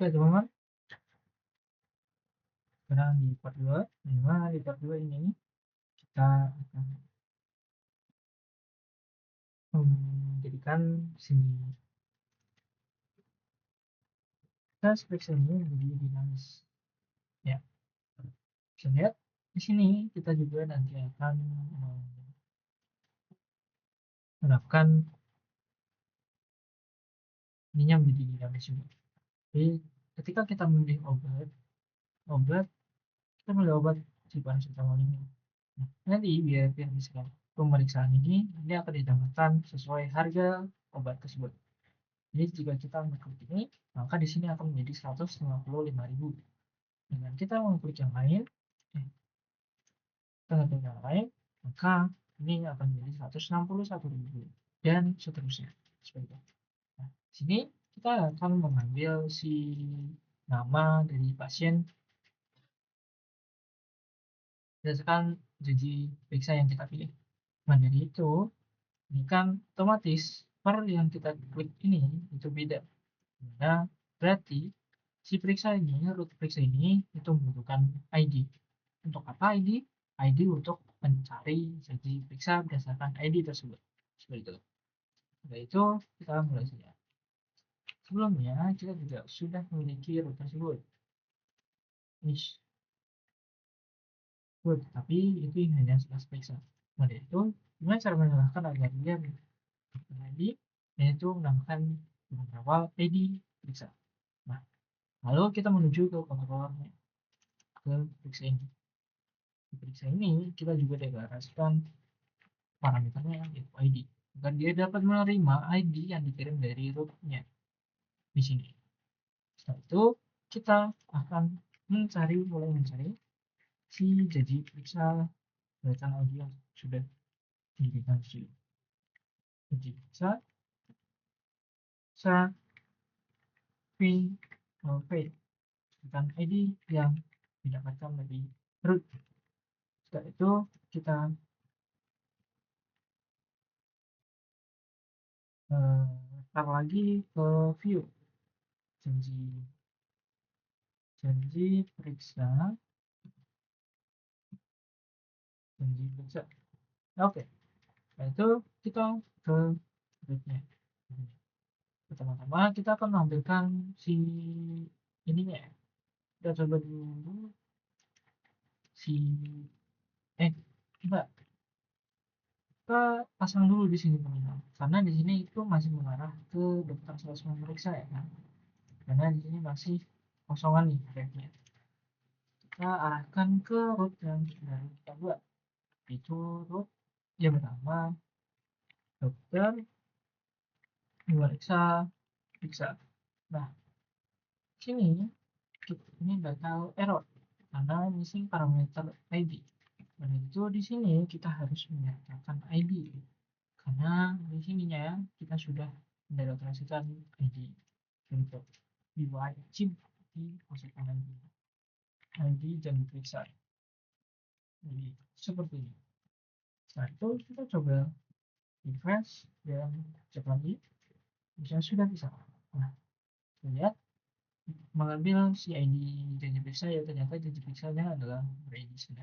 Oke teman-teman, sekarang di part 2, di part 2 ini kita akan menjadikan sini kita section ini menjadi dinamis. Ya, bisa lihat di sini kita juga nanti akan menerapkan ininya menjadi dinamis juga. Jadi ketika kita memilih obat kita memilih obat si paracetamol ini. Nah, nanti biar misalkan pemeriksaan ini akan ditambahkan sesuai harga obat tersebut. Jadi jika kita mengklik ini, maka di sini akan menjadi 155.000. Dengan kita mengklik yang lain, maka ini akan menjadi 161.000 dan seterusnya. Seperti itu. Nah, di sini kita akan mengambil si nama dari pasien berdasarkan janji periksa yang kita pilih. Nah, dari itu, ini kan otomatis per yang kita klik ini itu beda. Nah, berarti si periksa ini, rute periksa ini itu membutuhkan ID. Untuk apa ID? ID untuk mencari janji periksa berdasarkan ID tersebut. Seperti itu. Setelah itu kita mulai saja. Sebelumnya kita juga sudah memiliki rute tersebut. Tapi itu hanya setelah periksa. Nah, itu gimana cara menambahkan agar dia ID yaitu menambahkan beberapa ID periksa. Nah, lalu kita menuju ke kontrolnya ke periksa ini. Di periksa ini kita juga deklarasikan parameternya yaitu ID. Dan dia dapat menerima ID yang dikirim dari rootnya di sini. Setelah itu kita akan mulai mencari si janji periksa berdasarkan ID yang sudah diberikan di sini. Janji periksa V dengan ID yang didapatkan dari root. Setelah itu kita taruh lagi ke view janji periksa oke. Nah, itu kita ke rootnya. Pertama-tama kita akan menampilkan si ininya ya. Kita coba dulu si kita pasang dulu di sini teman-teman, karena di sini itu masih mengarah ke dokter sales memeriksa ya kan, karena di sini masih kosongan nih tracknya. Kita arahkan ke root yang sudah kita buat, itu root yang pertama dokter memeriksa periksa. Nah, sini ini bakal error karena missing parameter ID. Dan itu di sini kita harus menyertakan ID karena di sininya kita sudah mendeklarasikan ID untuk wajib dimasukkan ID dan diperiksa. Jadi seperti ini. Setelah itu kita coba refresh dan cek lagi, bisa sudah bisa. Nah, lihat mengambil si ID janji periksa ya, ternyata janji periksanya adalah ID 9.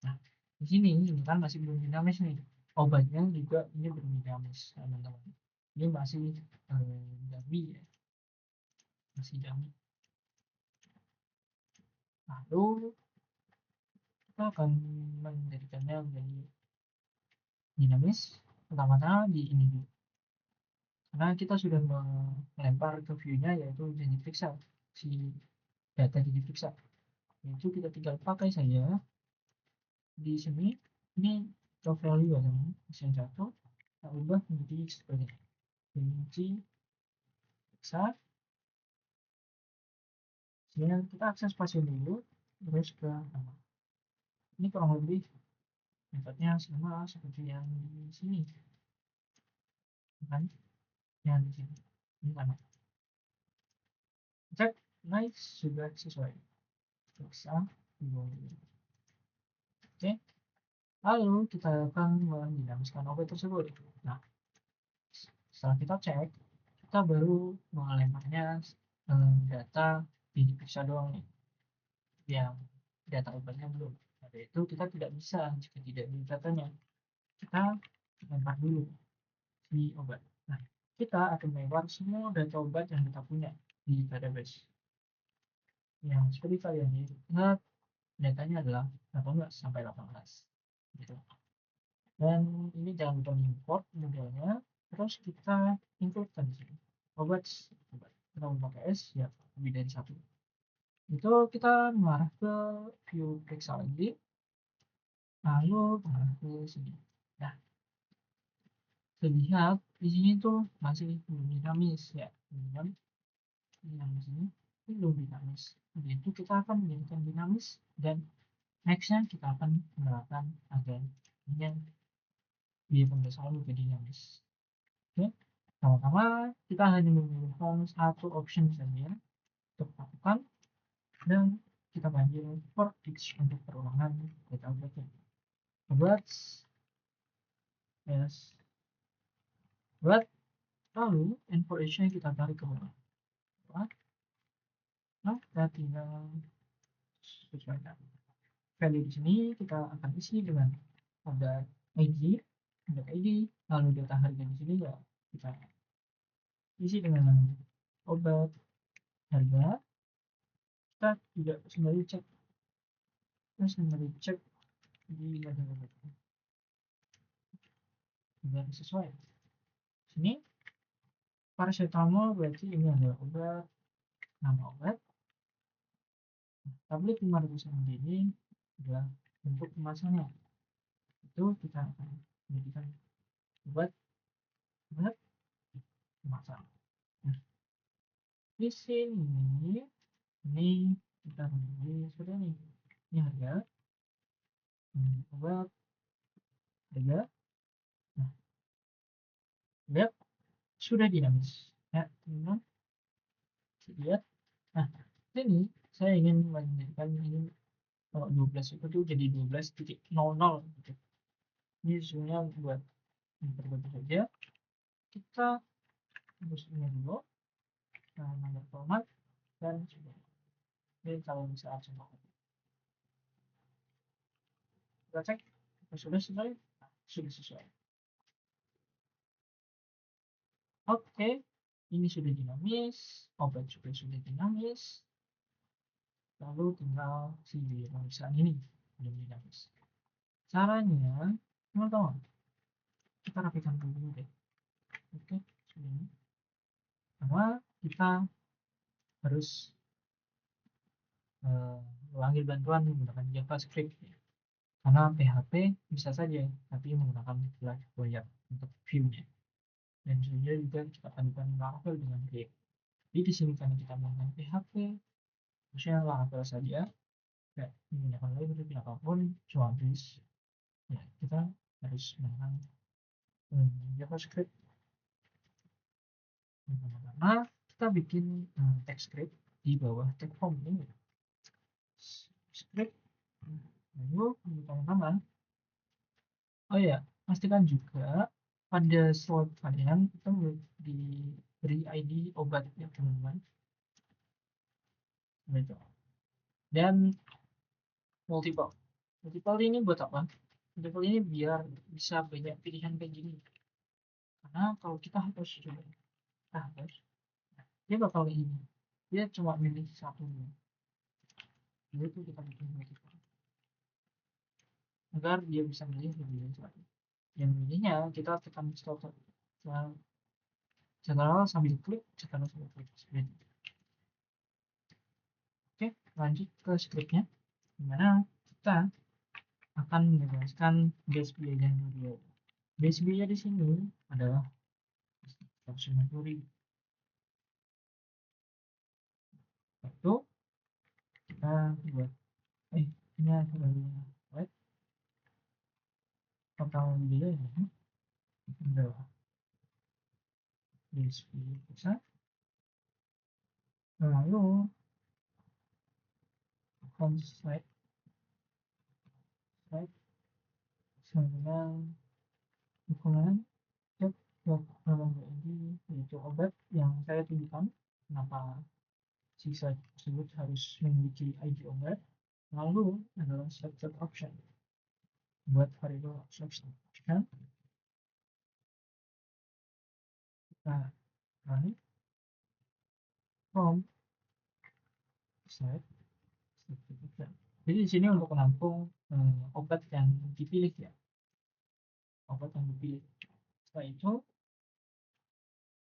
Nah, di sini ini kan masih belum dinamis nih. Obatnya juga ini belum dinamis, teman-teman. Ini masih dummy ya. Masih dummy. Lalu kita akan menjadikannya menjadi dinamis. Pertama-tama di ini dulu. Karena kita sudah melempar ke view-nya yaitu janji periksa, si data janji periksa. Itu kita tinggal pakai saja di sini. Ini top value ya teman, yang satu kita ubah menjadi seperti ini. Janji periksa. Kemudian kita akses pasien dulu, terus ke nama. Ini kurang lebih metodenya sama seperti yang di sini, kan? Yang di sini, ini sama. Cek, nice, sudah sesuai. Periksa, oke. Lalu kita akan mendinamiskan obat tersebut. Nah, setelah kita cek, kita baru melemparnya data diperiksa doang nih, yang data obatnya belum. Nah, itu kita tidak bisa jika tidak ada datanya. Kita lempar dulu si obat. Nah, kita akan lempar semua data obat yang kita punya di database. Yang seperti kalian lihat, datanya adalah 18 sampai 18. Gitu. Dan ini jangan lupa import modelnya, terus kita includekan di sini obat. Kita pakai S ya, lebih dari satu. Itu kita mengarah ke view periksa lagi, lalu mengarah ke sini. Nah, terlihat di sini tuh masih belum dinamis ya, yang di sini belum dinamis. Jadi itu kita akan menjadikan dinamis, dan nextnya kita akan menerapkan agar ini yang di pemeriksaan lebih dinamis. Oke, pertama kita hanya memilihkan satu option saja untuk lakukan, dan kita panggil for each untuk perulangan data obatnya. Obat yes, obat, lalu information kita tarik ke bawah. Nah, kita tinggal sesuaikan value di sini. Kita akan isi dengan ada ID, lalu data harga di sini ya kita isi dengan obat harga. Kita tidak sembari cek, di ladang obatnya biar sesuai. Sini paracetamol berarti ini adalah obat, nama obat. Tablet 500 ml ini adalah bentuk kemasannya. Itu kita akan menjadikan obat kemasan. Nah, di sini ini kita memilih seperti ini. Ini harga, obat, harga. Nah, lihat sudah dinamis ya, teman-teman lihat. Nah, ini saya ingin menjadikan ini kalau 12 itu jadi 12.00 gitu. Ini sebenarnya buat memperbaiki saja. Kita harus ini dulu nomor format dan sudah. Jadi kalau bisa coba kita cek sudah sesuai. Sudah sesuai. Oke, ini sudah dinamis, obat juga sudah dinamis, lalu tinggal si pemeriksaan ini belum dinamis. Caranya teman-teman, kita rapikan dulu deh. Oke, ini pertama kita harus memanggil bantuan menggunakan JavaScript ya. Karena PHP bisa saja, tapi menggunakan Laravel untuk view-nya. Dan sebenarnya juga kita padukan Laravel dengan React. Jadi di sini karena kita menggunakan PHP, harusnya Laravel saja. Ya, menggunakan library apapun, cuma base. Ya, kita harus menggunakan JavaScript. Karena kita bikin text script di bawah tag form ini. Script lalu teman-teman, oh ya, pastikan juga pada slot kalian itu diberi ID obat ya teman-teman. Gitu. Dan multiple ini buat apa? Multiple ini biar bisa banyak pilihan kayak gini. Karena kalau kita harus dia bakal ini, dia cuma milih satu. Jadi itu kita bikin multiple agar dia bisa milih lebih dari satu. Yang milihnya kita tekan stop general sambil klik, general sambil klik. Oke, lanjut ke scriptnya, dimana kita akan menjelaskan base biaya dulu. Base biaya di sini adalah 150.000. Itu kita buat ini adalah total biaya ini adalah base biaya besar, lalu slide sama dukungan cek ini yaitu obat yang saya tunjukkan. Kenapa si slide tersebut harus memiliki ID obat. Lalu adalah selected option. Buat variable selected option, kita run from slide selected option. Jadi di sini untuk menampung obat yang dipilih ya, obat yang dipilih. Setelah itu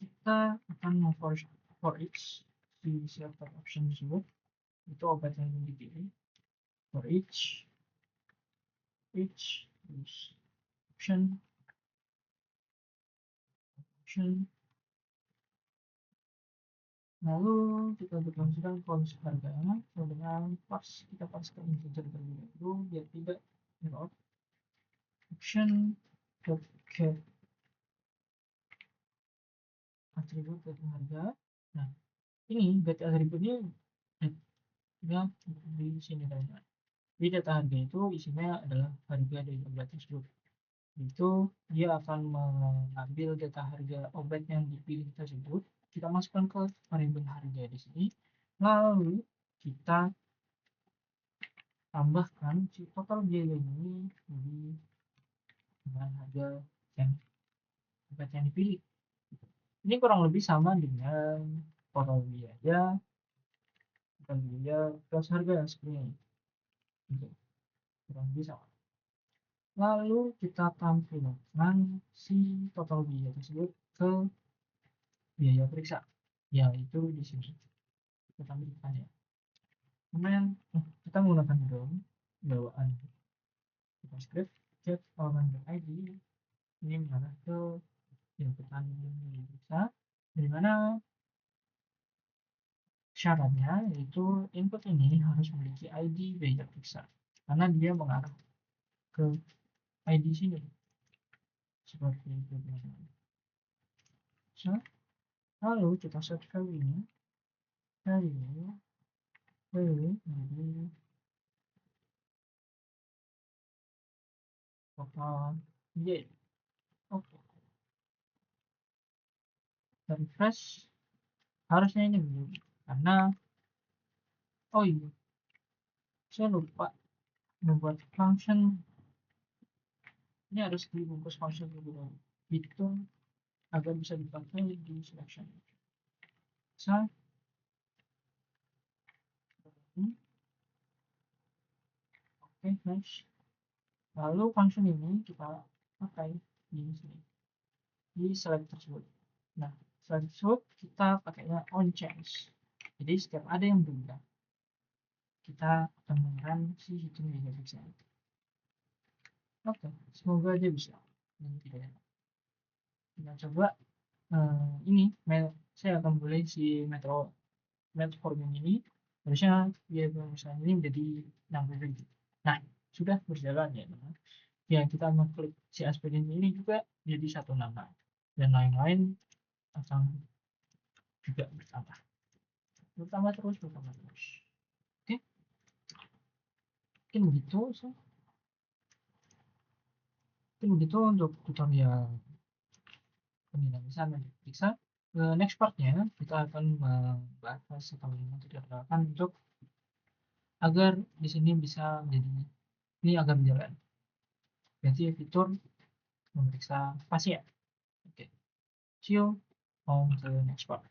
kita akan for each si selected option tersebut itu obat yang dipilih. For each option lalu kita definisikan kondisi harganya dengan kita paskan integer terlebih dahulu biar tidak error. Option get atribut data harga. Nah, ini get atributnya di sini teman-teman. Di data harga itu isinya adalah harga dari obat tersebut. Itu dia akan mengambil data harga obat yang dipilih tersebut, kita masukkan ke variabel harga di sini, lalu kita tambahkan si total biaya ini dengan harga yang obat yang dipilih. Ini kurang lebih sama dengan total biaya plus harga seperti ini. Kurang lebih sama. Lalu kita tampilkan si total biaya tersebut ke biaya periksa, yaitu di sini kita tampilkan ya. Kemudian kita menggunakan DOM bawaan JavaScript get element ID ini mengarah ke inputan periksa, dari mana syaratnya yaitu input ini harus memiliki ID biaya periksa karena dia mengarah ke ID sini seperti itu. Lalu kita set value ini jadi total y. Oke. Dan refresh harusnya ini dulu karena oh iya saya lupa membuat function ini harus dibungkus function dulu itu agar bisa dipakai di selection. Oke, nice. Lalu function ini kita pakai di sini di select tersebut. Nah, select tersebut kita pakainya on change. Jadi setiap ada yang berubah kita akan mengerun si hitung biaya periksa. Oke, semoga aja bisa. Dan tidak ya. Kita coba ini saya akan mulai si metformin ini harusnya biaya periksa ini menjadi 60.000. Nah, sudah berjalan ya teman. Ya kita mengklik si aspirin ini juga jadi 16 dan lain-lain akan juga bertambah terus. Oke, mungkin begitu untuk tutorial pemindaian periksa. Next partnya kita akan membahas atau mentutorialkan untuk agar di sini bisa menjadi ini agar berjalan. Jadi fitur memeriksa pasien. Oke, see you on the next part.